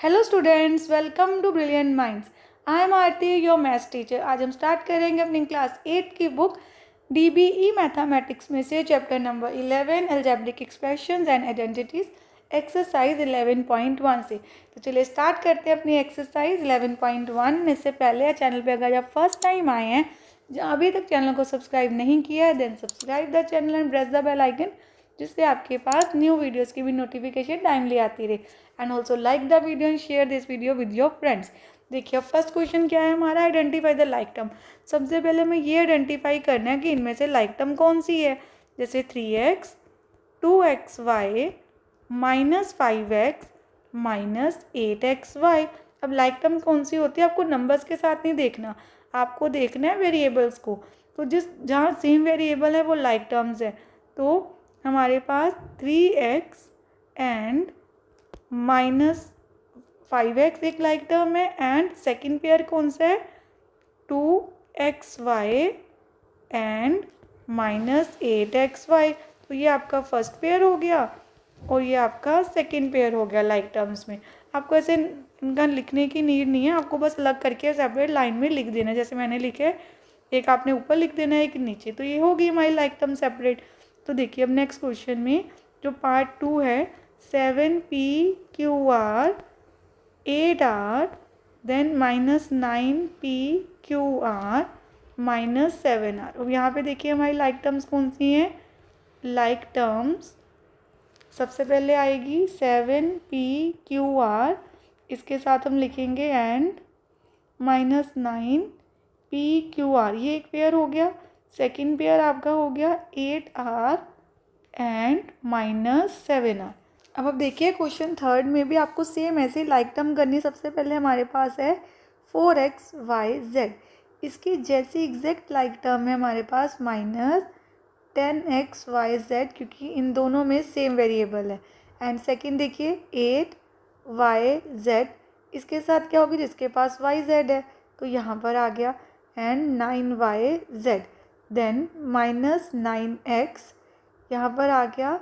Hello students, welcome to brilliant minds. I am Aarti, your maths teacher. आज हम start करेंगे अपनी क्लास 8 की बुक डीबीई मैथमेटिक्स में से chapter number 11 algebraic expressions and identities exercise 11.1 से। तो चलिए स्टार्ट करते हैं अपनी एक्सरसाइज 11.1। इससे पहले चैनल पे अगर आप फर्स्ट टाइम आए हैं, जो अभी तक चैनल को सब्सक्राइब नहीं किया है, then subscribe the channel and press the bell icon, जिससे आपके पास न्यू वीडियोस की भी नोटिफिकेशन टाइमली आती रहे। And also like the video and share this video with your friends. देखिए अब फर्स्ट क्वेश्चन क्या है हमारा, आइडेंटिफाई द लाइक टर्म। सबसे पहले हमें ये आइडेंटिफाई करना है कि इनमें से लाइक टर्म कौन सी है। जैसे 3x 2xy -5x -8xy। अब लाइक टर्म कौन सी होती है, आपको नंबर्स के साथ नहीं देखना, आपको देखना है वेरिएबल्स को। तो जहाँ सेम वेरिएबल है वो लाइक टर्म्स है। तो हमारे पास 3x एंड -5x एक लाइक टर्म है, एंड सेकेंड पेयर कौन सा है, 2xy एंड -8xy। तो ये आपका फर्स्ट पेयर हो गया और ये आपका सेकेंड पेयर हो गया लाइक टर्म्स में। आपको ऐसे इनका लिखने की नीड नहीं है, आपको बस अलग करके सेपरेट लाइन में लिख देना है। जैसे मैंने लिखे, एक आपने ऊपर लिख देना है, एक नीचे। तो ये होगी हमारी लाइक टर्म सेपरेट। तो देखिए अब नेक्स्ट क्वेश्चन में जो पार्ट 2 है, 7pqr 8r then -9pqr -7r। अब यहाँ पे देखिए हमारी लाइक टर्म्स कौन सी हैं। लाइक टर्म्स सबसे पहले आएगी 7pqr, इसके साथ हम लिखेंगे एंड -9pqr, ये एक पेयर हो गया। सेकेंड पेयर आपका हो गया 8r एंड -7r। अब देखिए क्वेश्चन थर्ड में भी आपको सेम ऐसे लाइक टर्म करनी। सबसे पहले हमारे पास है 4xyz, इसकी जैसी एग्जैक्ट लाइक टर्म है हमारे पास -10xyz, क्योंकि इन दोनों में सेम वेरिएबल है। एंड सेकंड देखिए 8yz, इसके साथ क्या होगी, जिसके पास yz है तो यहाँ पर आ गया, एंड 9yz देन -9x, यहाँ पर आ गया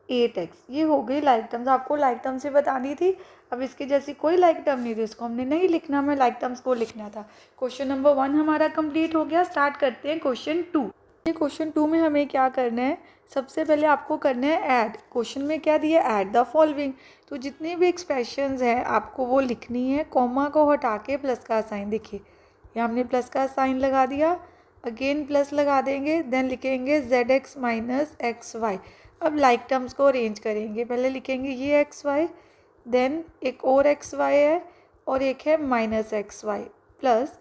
8x। ये हो गई लाइक टर्म्स, आपको लाइक टर्म से बतानी थी। अब इसके जैसी कोई लाइक टर्म नहीं थी, इसको हमने नहीं लिखना, हमें लाइक टर्म्स को लिखना था। क्वेश्चन नंबर 1 हमारा कंप्लीट हो गया। स्टार्ट करते हैं क्वेश्चन 2। क्वेश्चन 2 में हमें क्या करना है, सबसे पहले आपको करना है ऐड। क्वेश्चन में क्या दिया, ऐड द फॉलोइंग। तो जितनी भी एक्सप्रेशंस हैं आपको वो लिखनी है, कॉमा को हटा के प्लस का साइन। देखिए यहाँ हमने प्लस का साइन लगा दिया, अगेन प्लस लगा देंगे, देन लिखेंगे zx -xy। अब लाइक टर्म्स को अरेंज करेंगे, पहले लिखेंगे ये xy, देन एक और xy है और एक है -xy प्लस,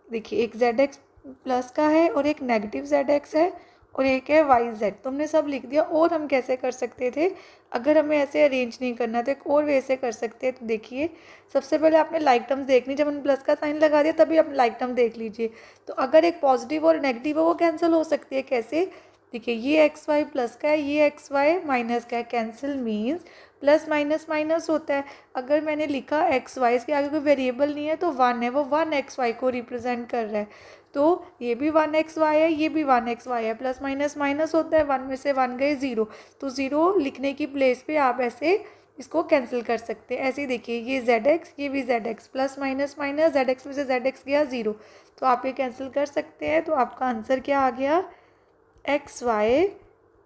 देखिए एक zx प्लस का है और एक नेगेटिव zx है और एक है yz। तो हमने सब लिख दिया। और हम कैसे कर सकते थे, अगर हमें ऐसे अरेंज नहीं करना तो एक और वे से कर सकते हैं। तो देखिए सबसे पहले आपने लाइक टर्म्स देखनी, जब हमने प्लस का साइन लगा दिया तभी आप लाइक टर्म देख लीजिए। तो अगर एक पॉजिटिव और नेगेटिव है वो कैंसिल हो सकती है। कैसे, देखिए ये एक्स वाई प्लस का है, ये एक्स वाई माइनस का है। Cancel means plus minus minus होता है। अगर मैंने लिखा एक्स वाई, इसके आगे कोई वेरिएबल नहीं है तो 1 है, वो 1 एक्स वाई को रिप्रेजेंट कर रहा है। तो ये भी 1 एक्स वाई है, ये भी 1 एक्स वाई है। प्लस माइनस माइनस होता है, 1 में से 1 गए 0, तो 0 लिखने की प्लेस पे आप ऐसे इसको कैंसिल कर सकते हैं। ऐसे ही देखिए ये जेड एक्स, ये भी Z x, plus minus minus, Z x में से जेड एक्स गया 0, तो आप ये कैंसिल कर सकते हैं। तो आपका आंसर क्या आ गया, x y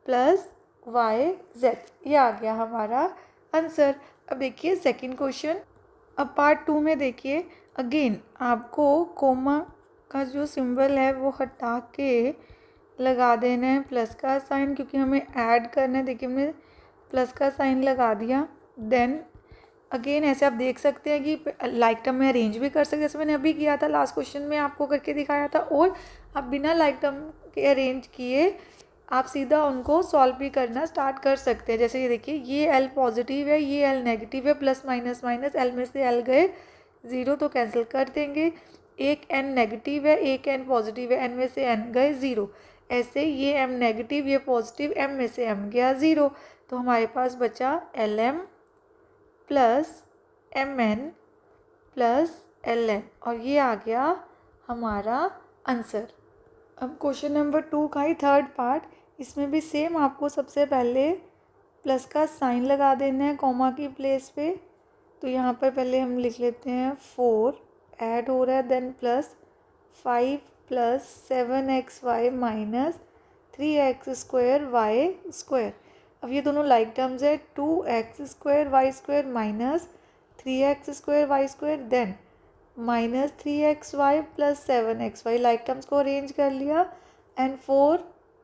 plus y z, ये आ गया हमारा आंसर। अब देखिए सेकंड क्वेश्चन। अब पार्ट 2 में देखिए अगेन आपको कोमा का जो सिंबल है वो हटा के लगा देना है प्लस का साइन, क्योंकि हमें ऐड करना है। देखिए हमने प्लस का साइन लगा दिया, देन अगेन ऐसे आप देख सकते हैं कि लाइक टर्म में अरेंज भी कर सकते हैं, जैसे मैंने अभी किया था लास्ट क्वेश्चन में आपको करके दिखाया था। और आप बिना लाइक टर्म के अरेंज किए आप सीधा उनको सॉल्व भी करना स्टार्ट कर सकते हैं। जैसे ये देखिए ये एल पॉजिटिव है, ये एल नेगेटिव है, प्लस माइनस माइनस, एल में से एल गए 0 तो कैंसिल कर देंगे। एक एन नेगेटिव है, एक एन पॉजिटिव है, एन में से एन गए 0। ऐसे ये एम नेगेटिव, ये पॉजिटिव, एम में से एम गया 0, तो हमारे पास बचा l m plus m n plus l n, और ये आ गया हमारा आंसर। अब क्वेश्चन नंबर 2 का ही थर्ड पार्ट, इसमें भी सेम आपको सबसे पहले प्लस का साइन लगा देना है कॉमा की प्लेस पे, तो यहाँ पर पहले हम लिख लेते हैं 4 ऐड हो रहा है, then plus 5 plus 7xy minus 3x² y square. अब ये दोनों लाइक टर्म्स है, 2x² y square minus 3x² y square, then minus 3xy plus 7xy, like terms को अरेंज कर लिया एंड 4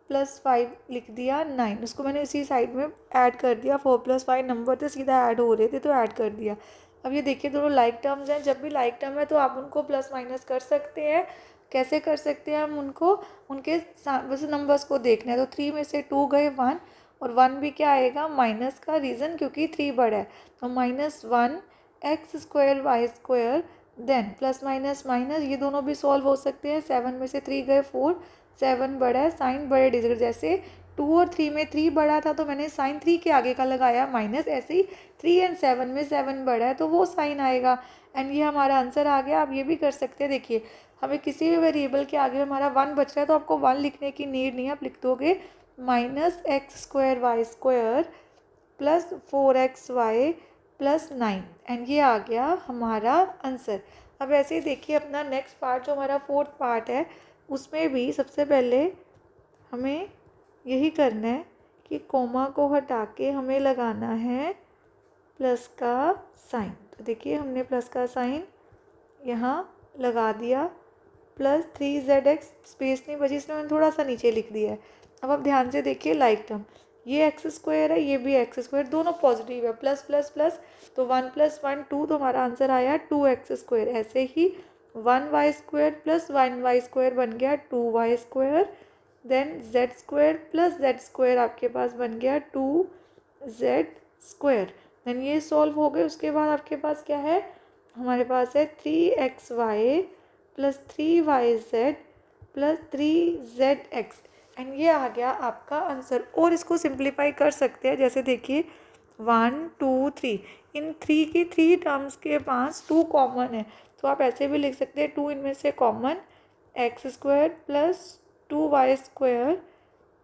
प्लस 5 लिख दिया 9, उसको मैंने इसी साइड में ऐड कर दिया। 4 प्लस 5 नंबर थे, सीधा ऐड हो रहे थे तो ऐड कर दिया। अब ये देखिए दोनों लाइक टर्म्स हैं, जब भी लाइक टर्म है तो आप उनको प्लस माइनस कर सकते हैं। कैसे कर सकते हैं हम उनको, उनके वैसे नंबर्स को देखना है। तो 3 में से 2 गए 1, और 1 भी क्या आएगा माइनस का, रीज़न क्योंकि 3 बड़ा है, तो -1x² y square, then plus minus minus, ये दोनों भी सॉल्व हो सकते हैं। 7 में से 3 गए 4, 7 बड़ा है, साइन बड़े डिजिट, जैसे 2 और 3 में 3 बड़ा था तो मैंने साइन 3 के आगे का लगाया माइनस, ऐसे ही 3 एंड 7 में 7 बड़ा है तो वो साइन आएगा। एंड ये हमारा आंसर आ गया। आप ये भी कर सकते हैं, देखिए हमें किसी भी वेरिएबल के आगे हमारा 1 बच रहा है तो आपको 1 लिखने की नीड नहीं है, आप लिख दोगे -x² y square plus 4xy plus 9, and ये आ गया हमारा आंसर। अब ऐसे ही देखिए अपना नेक्स्ट पार्ट जो हमारा 4th पार्ट है, उसमें भी सबसे पहले हमें यही करना है कि कोमा को हटा के हमें लगाना है प्लस का साइन। तो देखिए हमने प्लस का साइन यहाँ लगा दिया, प्लस 3zx, स्पेस नहीं बची इसलिए मैंने थोड़ा सा नीचे लिख दिया है। अब आप ध्यान से देखिए लाइक टर्म, ये x² है, ये भी x², दोनों पॉजिटिव है, प्लस प्लस प्लस, तो 1 + 1 2, तो हमारा आंसर आया 2x²। ऐसे ही 1y² प्लस 1y² बन गया 2y², then z² plus z² आपके पास बन गया 2z²। देन ये सॉल्व हो गए। उसके बाद आपके पास क्या है, हमारे पास है 3xy plus 3yz plus 3zx, and ये आ गया आपका आंसर। और इसको सिंप्लीफाई कर सकते हैं, जैसे देखिए 1 2 3, इन 3 की 3 टर्म्स के पास 2 कॉमन है, तो आप ऐसे भी लिख सकते हैं 2 इनमें से common, x² plus 2y²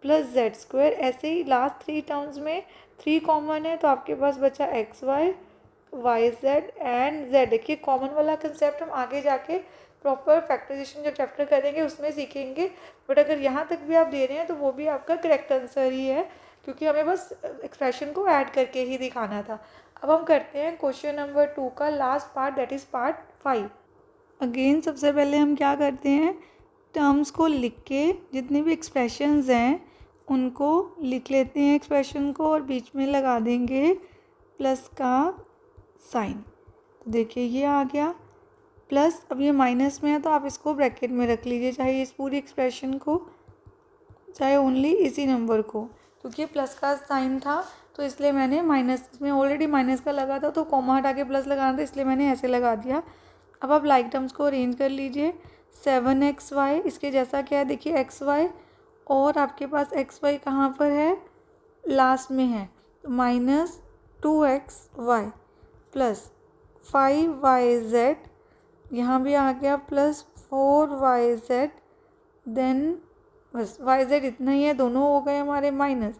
plus z²। ऐसे ही लास्ट 3 टर्म्स में 3 कॉमन है तो आपके पास बचा xy yz एंड z। देखिए कॉमन वाला कंसेप्ट हम आगे जाके प्रॉपर फैक्टराइजेशन जो चैप्टर करेंगे उसमें सीखेंगे, बट अगर यहाँ तक भी आप दे रहे हैं तो वो भी आपका करेक्ट आंसर ही है, क्योंकि हमें बस एक्सप्रेशन को ऐड करके ही दिखाना था। अब हम करते हैं क्वेश्चन नंबर 2 का last part, that is part 5। Again सबसे पहले हम क्या करते हैं, टर्म्स को लिख के जितने भी एक्सप्रेशंस हैं उनको लिख लेते हैं एक्सप्रेशन को, और बीच में लगा देंगे प्लस का साइन। तो देखिए ये आ गया प्लस, अब ये माइनस में है तो आप इसको ब्रैकेट में रख लीजिए, चाहे इस पूरी एक्सप्रेशन को चाहे ओनली इसी नंबर को, क्योंकि प्लस का साइन था तो इसलिए मैंने माइनस में ऑलरेडी माइनस का लगा था तो कॉमा हटा के प्लस लगाना था, इसलिए मैंने ऐसे लगा दिया। अब आप लाइक टर्म्स को अरेंज कर लीजिए। 7xy इसके जैसा क्या है, देखिए xy, और आपके पास xy कहाँ पर है, लास्ट में है, तो -2xy प्लस 5yz, यहाँ भी आ गया प्लस 4yz, देन बस yz इतना ही है, दोनों हो गए हमारे माइनस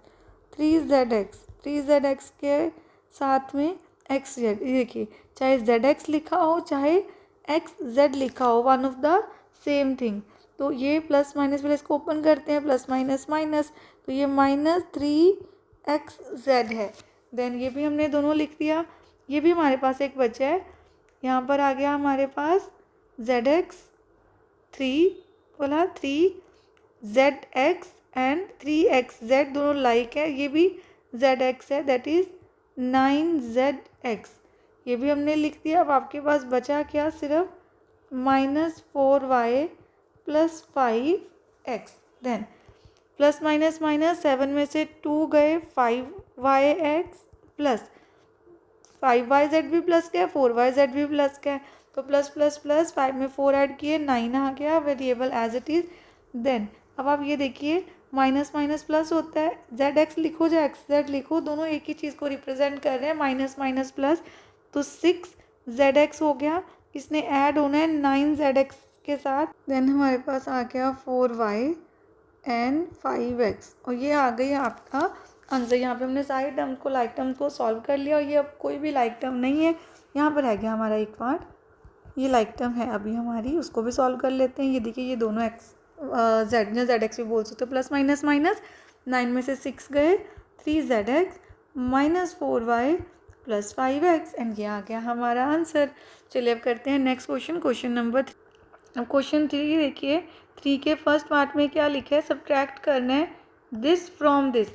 3zx के साथ में xz। देखिए चाहे zx लिखा हो चाहे xz लिखा हो, one of the same thing. तो ये प्लस माइनस, पहले इसको ओपन करते हैं, प्लस माइनस माइनस, तो ये -3xz है। देन ये भी हमने दोनों लिख दिया, ये भी हमारे पास एक बचा है, यहाँ पर आ गया हमारे पास zx 3 बोला 3zx एंड 3xz दोनों लाइक है, ये भी zx है, दैट इज़ 9zx, ये भी हमने लिख दिया। अब आपके पास बचा क्या, सिर्फ -4y plus 5x, then plus minus minus, 7 में से 2 गए 5yx प्लस 5yz भी प्लस का है, 4yz भी प्लस का है, तो प्लस प्लस प्लस 5 में 4 ऐड किए 9 आ गया, variable as it is. Then अब आप ये देखिए माइनस माइनस प्लस होता है, zx लिखो या xz लिखो, दोनों एक ही चीज़ को रिप्रेजेंट कर रहे हैं, माइनस माइनस प्लस, तो 6zx हो गया, इसने ऐड होना है 9zx के साथ। देन हमारे पास आ गया 4y एंड 5x, और ये आ गई आपका आंसर। यहाँ पे हमने सारे टर्म्स को लाइक टर्म्स को सॉल्व कर लिया, और ये अब कोई भी लाइक टर्म नहीं है, यहाँ पर है गया हमारा एक पार्ट, ये लाइक टर्म है अभी हमारी, उसको भी सॉल्व कर लेते हैं। ये देखिए ये दोनों एक्स जेड या जेड एक्स भी बोल सकते हो, प्लस माइनस माइनस, 9 में से 6 गए, 3 Z x minus 4y plus 5x, and ये आ गया हमारा आंसर। चलिए अब करते हैं नेक्स्ट क्वेश्चन, क्वेश्चन नंबर 3। अब क्वेश्चन 3 देखिए, 3 के फर्स्ट पार्ट में क्या लिखा है, सब्ट्रैक्ट करना है this from this,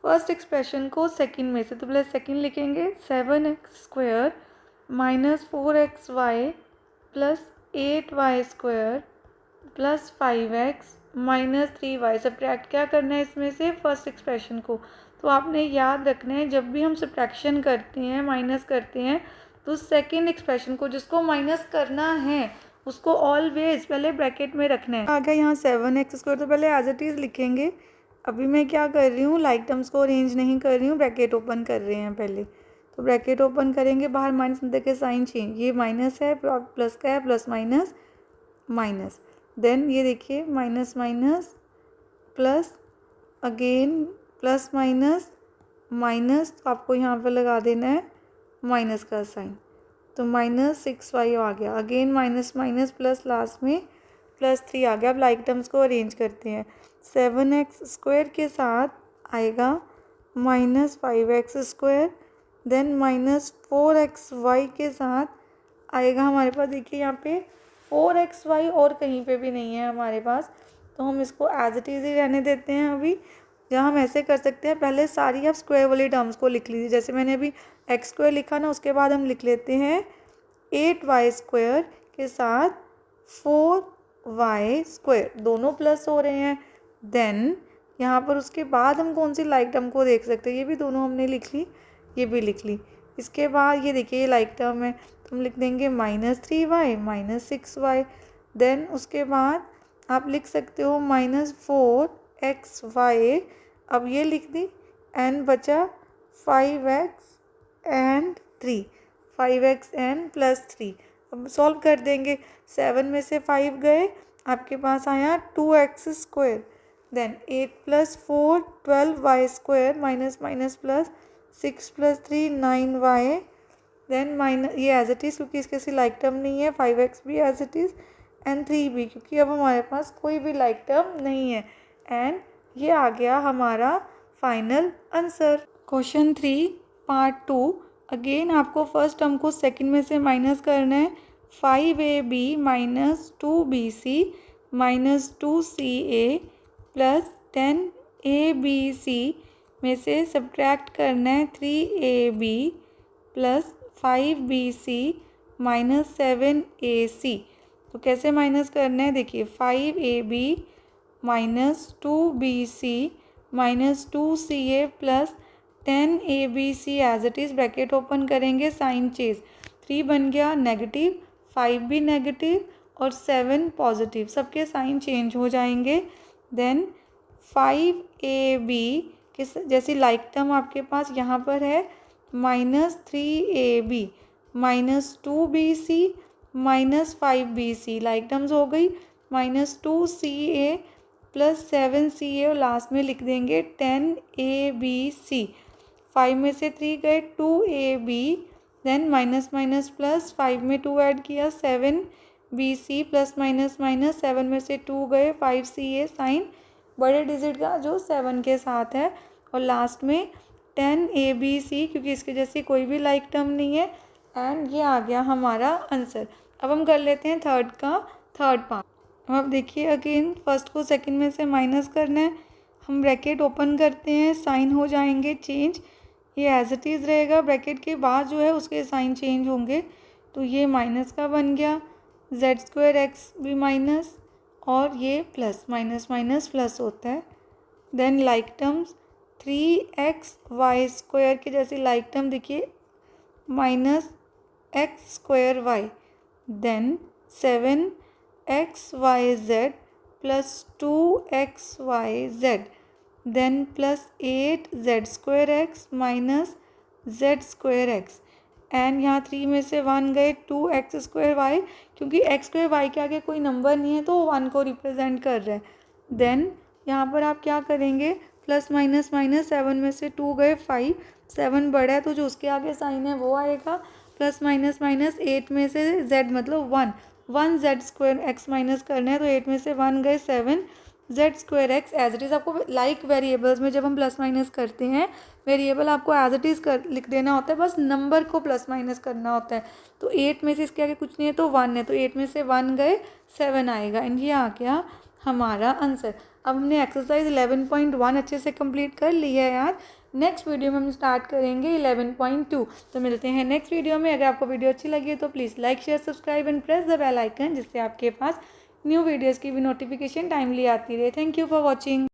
first expression को सेकंड में से, तो पहले सेकंड लिखेंगे, 7x² minus 4xy plus 8y² plus 5x minus 3y। Subtract क्या करना है इसमें से, फर्स्ट एक्सप्रेशन को। तो आपने याद रखना है जब भी हम सब्ट्रैक्शन करते हैं, माइनस करते हैं, तो सेकंड एक्सप्रेशन को जिसको माइनस करना है उसको ऑलवेज पहले ब्रैकेट में रखना है। आ गया यहाँ 7x², तो पहले एज इट इज़ लिखेंगे। अभी मैं क्या कर रही हूँ, लाइक टर्म्स को अरेंज नहीं कर रही हूँ, ब्रैकेट ओपन कर रहे हैं पहले। तो ब्रैकेट ओपन करेंगे, बाहर माइनस देखे साइन चेंज, ये माइनस है, प्लस का है, प्लस माइनस माइनस, देन ये देखिए minus minus plus, again plus minus minus, तो आपको यहाँ पर लगा देना है माइनस का साइन, तो -6y आ गया, again minus minus plus, last में +3 आ गया। अब लाइक टर्म्स को अरेंज करते हैं, 7x² के साथ आएगा -5x², देन -4xy के साथ आएगा हमारे पास, देखिए यहाँ पे 4xy और कहीं पे भी नहीं है हमारे पास, तो हम इसको एज इट इज़ ही रहने देते हैं। अभी या हम ऐसे कर सकते हैं, पहले सारी आप स्क्वायर वाली टर्म्स को लिख लीजिए, जैसे मैंने अभी x² लिखा ना, उसके बाद हम लिख लेते हैं 8y² के साथ 4y², दोनों प्लस हो रहे हैं। देन यहाँ पर उसके बाद हम कौन सी लाइक टर्म को देख सकते हैं, ये भी दोनों हमने लिख ली, ये भी लिख ली। इसके बाद ये देखिए ये लाइक टर्म है, तो हम लिख देंगे -3y -6y। देन उसके बाद आप लिख सकते हो -4xy, अब ये लिख दी, एंड बचा 5x एंड 3, 5x एंड +3। अब सॉल्व कर देंगे, 7 में से 5 गए, आपके पास आया 2x², then 8 + 4 12y² minus minus plus 6 + 3 9y, then minus ये एज इट इज़, क्योंकि इसके से लाइक टर्म नहीं है, 5x भी एज इट इज़ एंड 3 भी, क्योंकि अब हमारे पास कोई भी लाइक टर्म नहीं है, एंड ये आ गया हमारा final answer. Question 3 part 2, again आपको फर्स्ट टर्म को सेकंड में से माइनस करना है, 5ab minus 2bc minus 2ca plus 10abc में से सब्ट्रैक्ट करना है 3ab plus 5bc minus 7ac। तो कैसे माइनस करना है, देखिए 5ab minus 2bc minus 2ca plus 10abc as it is, bracket open करेंगे, साइन चेंज, 3 बन गया नेगेटिव, 5 भी नेगेटिव और 7 पॉजिटिव, सबके साइन चेंज हो जाएंगे। देन 5ab के जैसी लाइक टर्म आपके पास यहाँ पर है, -3ab minus 2bc minus 5bc, like terms हो गई, -2ca प्लस 7ca, और लास्ट में लिख देंगे 10abc, 5 में से 3 गए, 2ab, then minus minus plus, 5 में 2 ऐड किया, 7bc प्लस माइनस माइनस, 7 में से 2 गए, 5ca, साइन बड़े डिजिट का जो 7 के साथ है, और लास्ट में 10abc, क्योंकि इसके जैसी कोई भी लाइक टर्म नहीं है, एंड ये आ गया हमारा आंसर। अब हम कर लेते हैं थर्ड पार्ट। अब देखिए अगेन फर्स्ट को सेकंड में से माइनस करना है, हम ब्रैकेट ओपन करते हैं, साइन हो जाएंगे चेंज, ये एज इट इज़ रहेगा, ब्रैकेट के बाद जो है उसके साइन चेंज होंगे, तो ये माइनस का बन गया, z²x भी माइनस, और ये प्लस, माइनस माइनस प्लस होता है। देन लाइक टर्म्स 3xy² के जैसी लाइक टर्म देखिए, -x²y, then 7xyz plus 2xyz, then plus 8z²x minus z²x, and यहाँ 3 में से 1 गए, 2x²y, क्योंकि x²y के आगे कोई नंबर नहीं है तो 1 को रिप्रेजेंट कर रहा है। देन यहाँ पर आप क्या करेंगे, प्लस माइनस माइनस, 7 में से 2 गए, 5, 7 बड़ा है तो जो उसके आगे साइन है वो आएगा, प्लस माइनस माइनस, 8 में से z मतलब 1 z स्क्वायर x माइनस करना है, तो 8 में से 1 गए 7 z square x as it is. आपको लाइक वेरिएबल्स में जब हम प्लस माइनस करते हैं, वेरिएबल आपको एज इट इज़ कर लिख देना होता है, बस नंबर को प्लस माइनस करना होता है। तो 8 में से इसके आगे कुछ नहीं है तो 1 है, तो 8 में से 1 गए 7 आएगा, एंड ये आ गया हमारा आंसर। अब हमने एक्सरसाइज 11.1 अच्छे से कंप्लीट कर लिया है यार। नेक्स्ट वीडियो में हम स्टार्ट करेंगे 11.2। तो मिलते हैं नेक्स्ट वीडियो में। अगर आपको वीडियो अच्छी लगी है तो please like share subscribe and press the bell icon, जिससे आपके पास न्यू वीडियोज़ की भी नोटिफिकेशन टाइमली आती रहे। Thank you for watching.